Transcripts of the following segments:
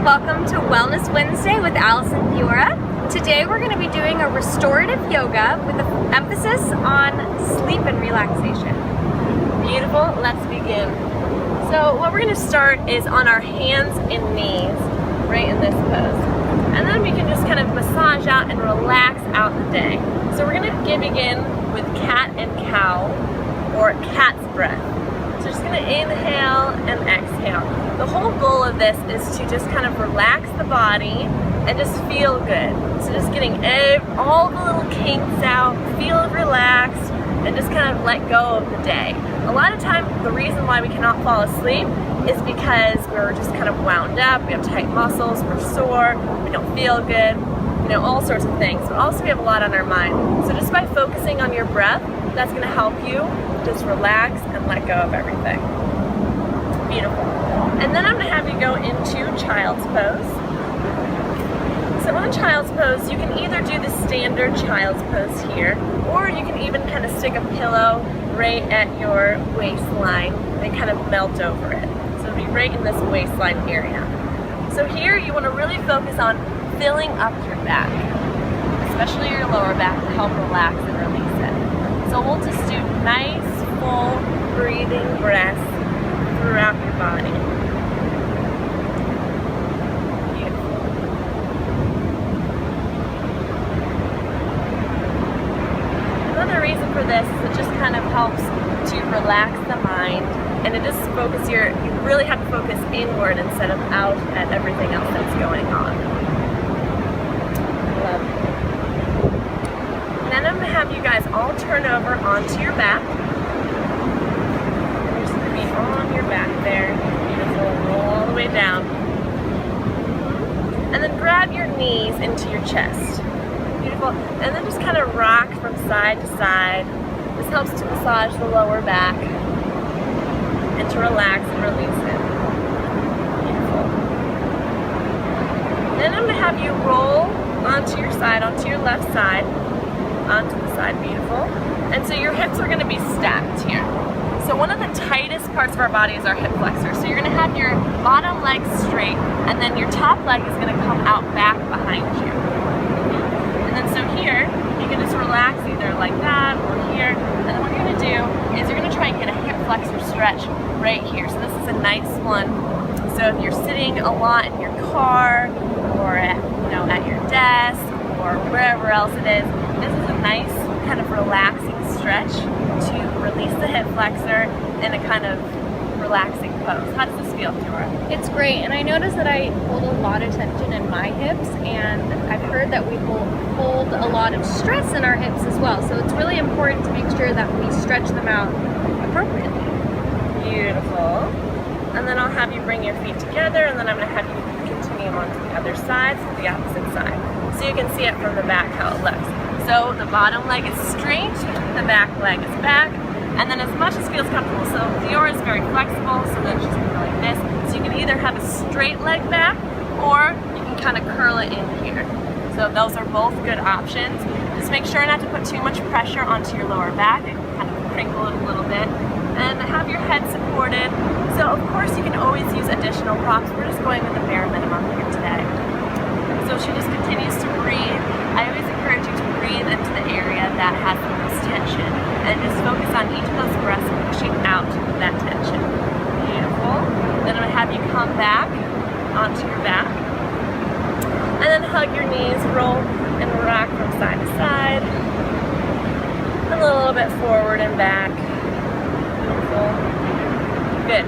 welcome to Wellness Wednesday with Allison Fiora. Today we're going to be doing a restorative yoga with an emphasis on sleep and relaxation. Beautiful, let's begin. So what we're going to start is on our hands and knees, right in this pose. And then we can just kind of massage out and relax out the day. So we're going to begin with cat and cow, or cat's breath. So just going to inhale and exhale. The whole goal of this is to just kind of relax the body and just feel good. So just getting all the little kinks out, feel relaxed, and just kind of let go of the day. A lot of times the reason why we cannot fall asleep is because we're just kind of wound up, we have tight muscles, we're sore, we don't feel good, you know, all sorts of things. But also we have a lot on our mind. So just by focusing on your breath, that's going to help you just relax and let go of everything. Beautiful. And then I'm going to have you go into child's pose. So on child's pose, you can either do the standard child's pose here, or you can even kind of stick a pillow right at your waistline and kind of melt over it. So it'll be right in this waistline area. So here you want to really focus on filling up your back, especially your lower back, to help relax and release it. So we'll just do nice, full breathing breaths throughout your body. Beautiful. Another reason for this is it just kind of helps to relax the mind, and it just focus you really have to focus inward instead of out at everything else that's going on. Love it. And then I'm going to have you guys all turn over onto your back. You're just going to be on your back there. Beautiful. Roll all the way down. And then grab your knees into your chest. Beautiful. And then just kind of rock from side to side. This helps to massage the lower back and to relax and release it. Beautiful. Then I'm going to have you roll onto your side, onto your left side, onto the side. Beautiful. And so your hips are going to be stacked here. So one of the tightest parts of our body is our hip flexor. So you're going to have your bottom leg straight, and then your top leg is going to come out back behind you. And then so here, you can just relax either like that or here. And then what you're going to do is you're going to try and get a hip flexor stretch right here. So this is a nice one. So if you're sitting a lot in your car or at your desk or wherever else it is, this is a nice kind of relaxing stretch to release the hip flexor in a kind of relaxing pose. How does this feel, Fiora? It's great, and I notice that I hold a lot of tension in my hips, and I've heard that we hold a lot of stress in our hips as well. So it's really important to make sure that we stretch them out appropriately. Beautiful. And then I'll have you bring your feet together, and then I'm going to have you continue on to the other side, to the opposite side. So you can see it from the back how it looks. So the bottom leg is straight, the back leg is back, and then as much as feels comfortable. So Fiora is very flexible, so then she's going to go like this. So you can either have a straight leg back, or you can kind of curl it in here. So those are both good options. Just make sure not to put too much pressure onto your lower back. It can kind of crinkle it a little bit. And have your head supported. So of course you can always use additional props. We're just going with the bare minimum here today. So she just continues to breathe. I always encourage you to breathe into the area that has the most tension, and just focus on each of those breaths pushing out that tension. Beautiful. Then I'm going to have you come back onto your back, and then hug your knees, roll and rock from side to side, and a little bit forward and back. Beautiful. Good.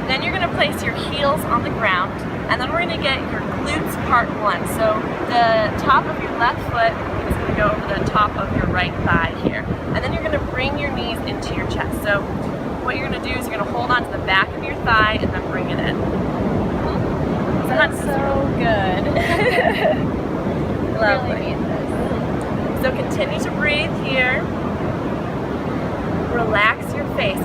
Then you're going to place your heels on the ground, and then we're going to get your glutes part one. So the top of your left foot is going to go over the top of your right thigh here. And then you're going to bring your knees into your chest. So what you're going to do is you're going to hold on to the back of your thigh and then bring it in. So that's so good. Lovely. Really need this. So continue to breathe here. Relax your face.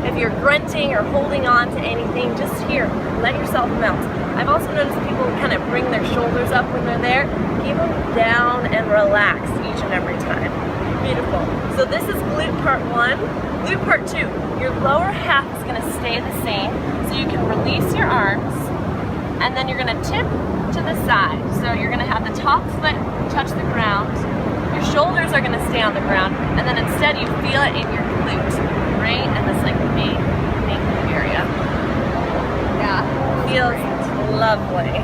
If you're grunting or holding on to anything, just here, let yourself melt. I've also noticed people kind of bring their shoulders up when they're there. Keep them down and relax each and every time. Beautiful. So this is glute part one. Glute part two, your lower half is going to stay the same. So you can release your arms and then you're gonna tip to the side. So you're gonna have the top foot touch the ground, your shoulders are gonna stay on the ground, and then instead you feel it in your glute, right? And this like main area. Yeah. Feels lovely.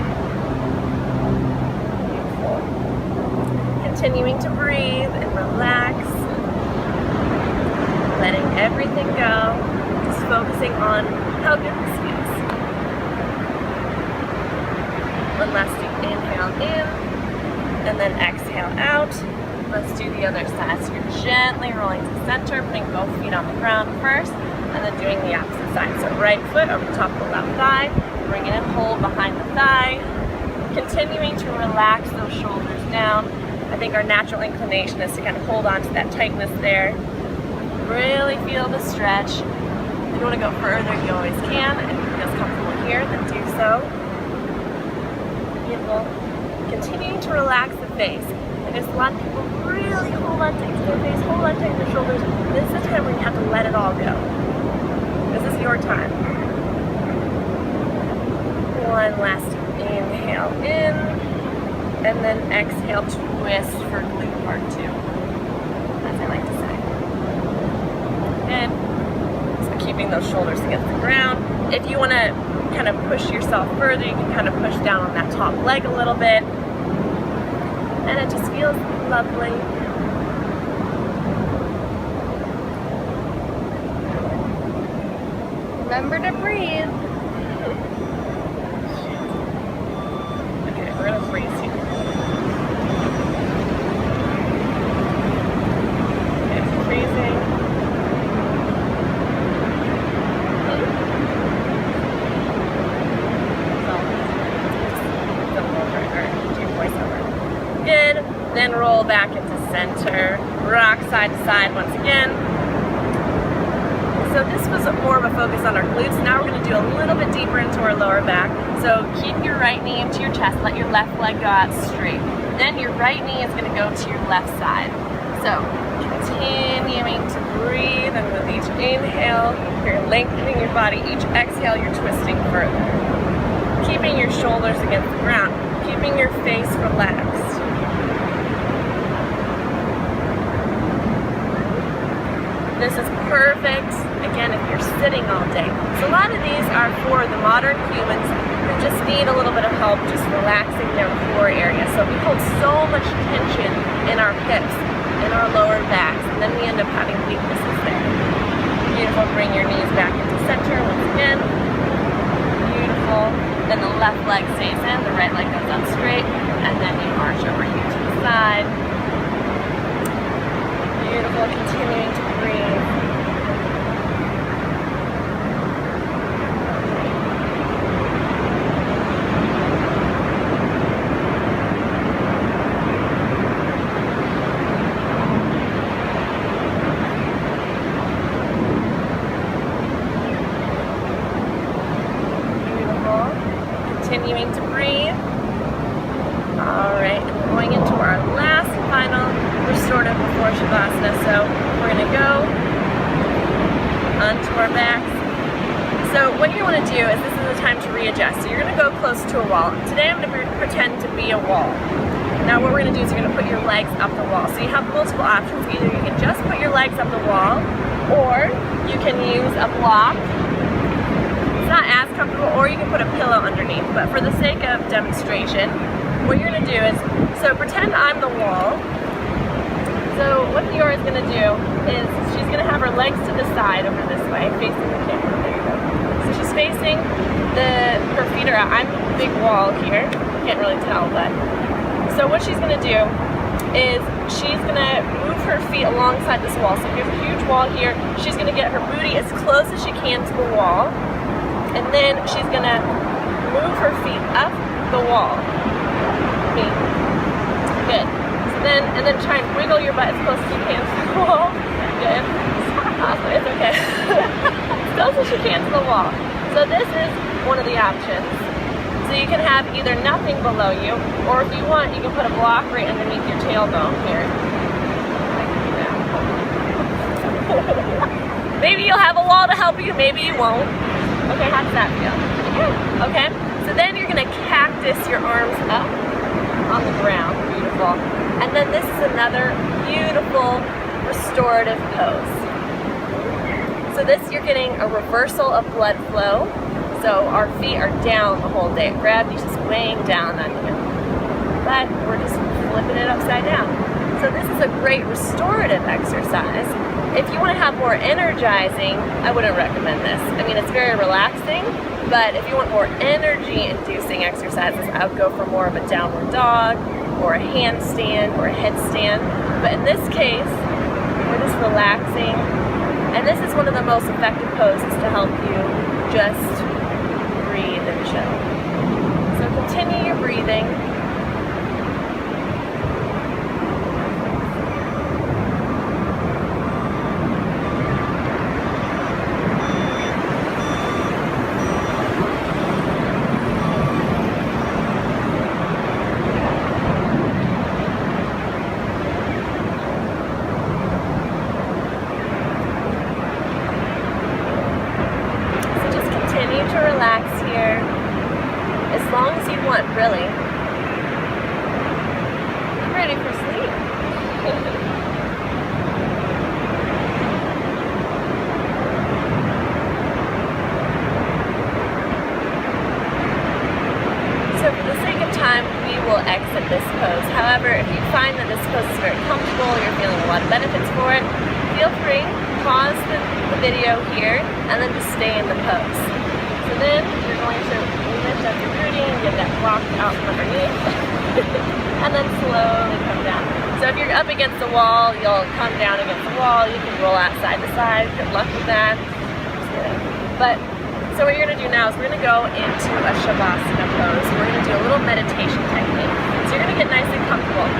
Beautiful. Continuing to breathe and relax. Letting everything go. Just focusing on how good this feels. One last deep inhale in, and then exhale out. Let's do the other side. So you're gently rolling to the center, putting both feet on the ground first, and then doing the opposite side. So right foot over the top of the left thigh, bring it in, hold behind the thigh, continuing to relax those shoulders down. I think our natural inclination is to kind of hold on to that tightness there. Really feel the stretch. If you want to go further, you always can. If it feels comfortable here, then do so. Beautiful. Continuing to relax the face. I guess a lot of people really hold on tight to their face, hold on tight to their shoulders. This is the time where you have to let it all go. This is your time. One last inhale in, and then exhale, twist for glute part 2, as I like to say. Good. So keeping those shoulders against the ground. If you want to kind of push yourself further, you can kind of push down on that top leg a little bit. And it just feels lovely. Remember to breathe. Okay, we're gonna freeze here. It's freezing. Do voiceover. Good. Then roll back into center. Rock side to side once again. So this was more of a focus on our glutes. Now we're going to do a little bit deeper into our lower back. So keep your right knee into your chest. Let your left leg go out straight. Then your right knee is going to go to your left side. So continuing to breathe, and with each inhale, you're lengthening your body. Each exhale, you're twisting further. Keeping your shoulders against the ground. Keeping your face relaxed. This is perfect, again, if you're sitting all day. So a lot of these are for the modern humans who just need a little bit of help just relaxing their core area. So we hold so much tension in our hips, in our lower backs, and then we end up having weaknesses there. Beautiful, bring your knees back into center once again. Beautiful. Then the left leg stays in, the right leg goes up straight, and then you march over here to the side. Beautiful, continuing to breathe. Beautiful. Continuing to breathe. Alright, and we're going into our last final restorative before Shavasana. So we're going to go onto our backs. So what you want to do is this is the time to readjust. So you're going to go close to a wall. Today I'm going to pretend to be a wall. Now what we're going to do is you're going to put your legs up the wall. So you have multiple options. Either you can just put your legs up the wall, or you can use a block. It's not as comfortable, or you can put a pillow underneath. But for the sake of demonstration, what you're going to do is, so pretend I'm the wall. So what Diora is going to do is she's going to have her legs to the side over this way, facing the camera. There you go. So she's facing her feet are out. I'm the big wall here. Can't really tell, but. So what she's going to do is she's going to move her feet alongside this wall. So if you have a huge wall here, she's going to get her booty as close as she can to the wall. And then she's going to move her feet up the wall. Good. So then, and then try and wiggle your butt as close as you can to the wall. Good. Awesome. It's okay. As close as you can to the wall. So this is one of the options. So you can have either nothing below you, or if you want, you can put a block right underneath your tailbone here. Maybe you'll have a wall to help you, maybe you won't. Okay, how does that feel? Okay, So then you're gonna cactus your arms up on the ground, beautiful. And then this is another beautiful restorative pose. So this, you're getting a reversal of blood flow. So our feet are down the whole day. Gravity's just weighing down on you. But we're just flipping it upside down. So this is a great restorative exercise. If you want to have more energizing, I wouldn't recommend this. I mean, it's very relaxing, but if you want more energy-inducing exercises, I would go for more of a downward dog, or a handstand, or a headstand. But in this case, we're just relaxing, and this is one of the most effective poses to help you just breathe and chill. So continue your breathing. To relax here as long as you want, really. I'm ready for sleep. So for the sake of time, we will exit this pose. However, if you find that this pose is very comfortable, you're feeling a lot of benefits for it, feel free, pause the video here, and then just stay in the pose. So then you're going to lift up your booty and get that block out from underneath and then slowly come down. So if you're up against the wall, you'll come down against the wall. You can roll out side to side. Good luck with that. Just kidding. But so what you're going to do now is we're going to go into a Shavasana pose. We're going to do a little meditation technique. So you're going to get nice and comfortable.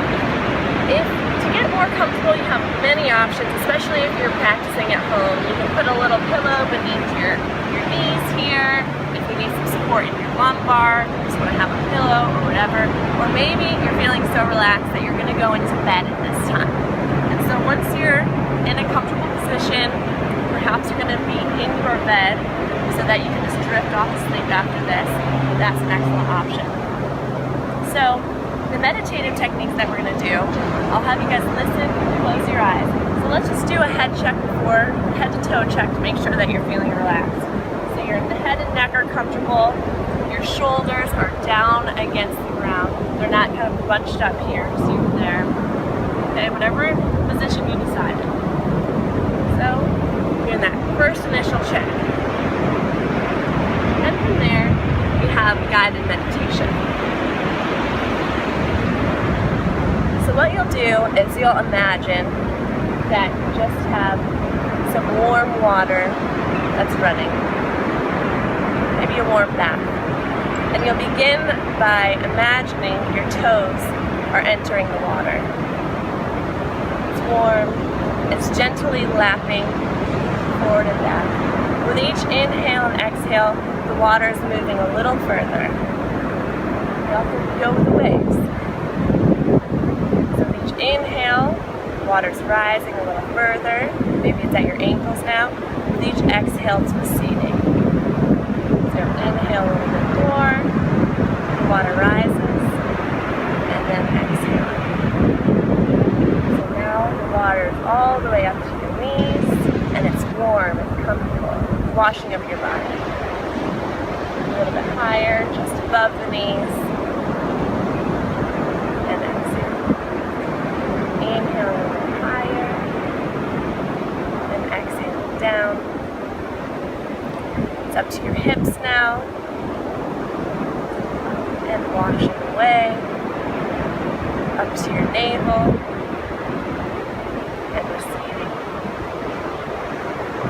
To get more comfortable, you have many options, especially if you're practicing at home. You can put a little pillow beneath your knees here. If you need some support in your lumbar, you just want to have a pillow or whatever. Or maybe you're feeling so relaxed that you're going to go into bed at this time. And so once you're in a comfortable position, perhaps you're going to be in your bed so that you can just drift off to sleep after this. That's an excellent option. So the meditative techniques that we're going to do, I'll have you guys listen, close your eyes. So let's just do a head check before, head to toe check to make sure that you're feeling relaxed. So your head and neck are comfortable, your shoulders are down against the ground. They're not kind of bunched up here, so you're there. Okay, whatever position you decide. So, doing that first initial check. And from there, we have guided meditation. So what you'll do is you'll imagine that you just have some warm water that's running, maybe a warm bath. And you'll begin by imagining your toes are entering the water. It's warm, it's gently lapping forward and back. With each inhale and exhale, the water is moving a little further. You often go with the waves. Inhale, water's rising a little further. Maybe it's at your ankles now. With each exhale, it's receding. So inhale a little bit more, the water rises, and then exhale. So now the water is all the way up to your knees, and it's warm and comfortable, washing up your body. A little bit higher, just above the knees. Inhale a little bit higher, and exhale down. It's up to your hips now, and washing away, up to your navel, and receding,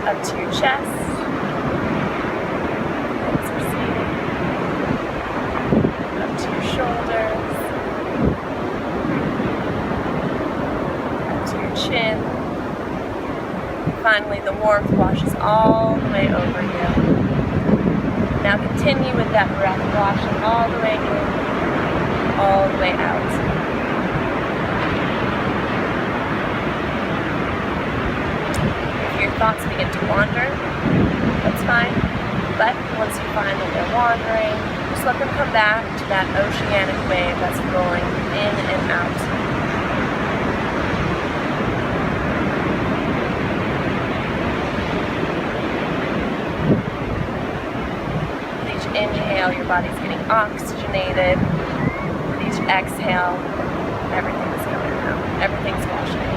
up to your chest, and it's receding, up to your shoulders, chin. Finally, the warmth washes all the way over you. Now continue with that breath, washing all the way in, all the way out. If your thoughts begin to wander, that's fine. But once you find that they're wandering, just let them come back to that oceanic wave that's rolling in and out. With each inhale, your body's getting oxygenated. With each exhale, everything's coming out. Everything's washing away.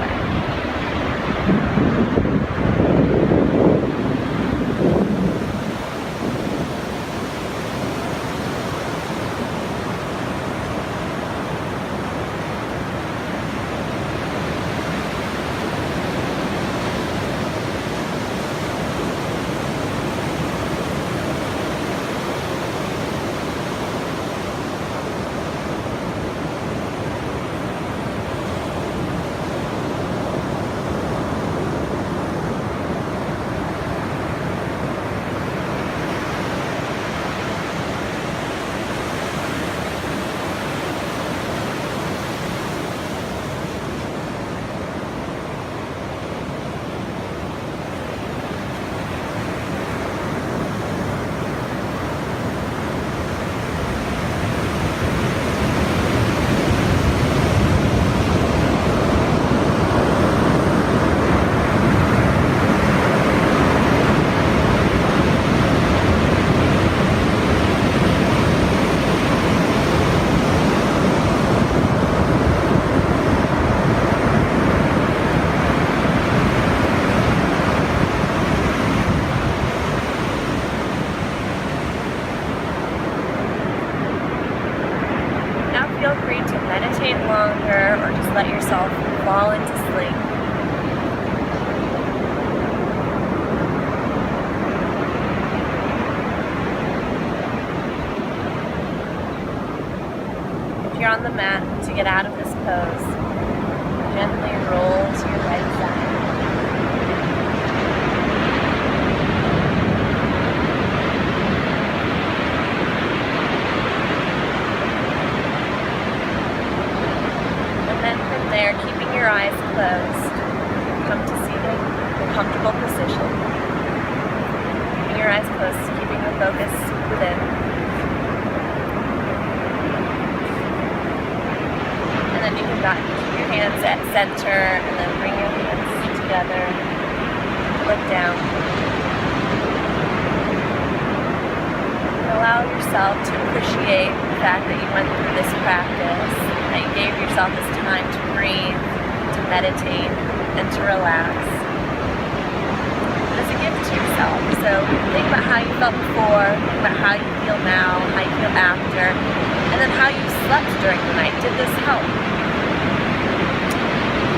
Feel free to meditate longer or just let yourself fall into sleep. If you're on the mat, to get out of this pose, gently roll to your right side. There, keeping your eyes closed, come to seating, a comfortable position. Keeping your eyes closed, keeping your focus within. And then you can keep your hands at center, and then bring your hands together, look down. And allow yourself to appreciate the fact that you went through this practice, that you gave yourself this time to breathe, to meditate, and to relax. As a gift to yourself. So think about how you felt before, think about how you feel now, how you feel after, and then how you slept during the night. Did this help?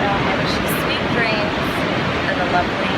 So I wish you sweet dreams and a lovely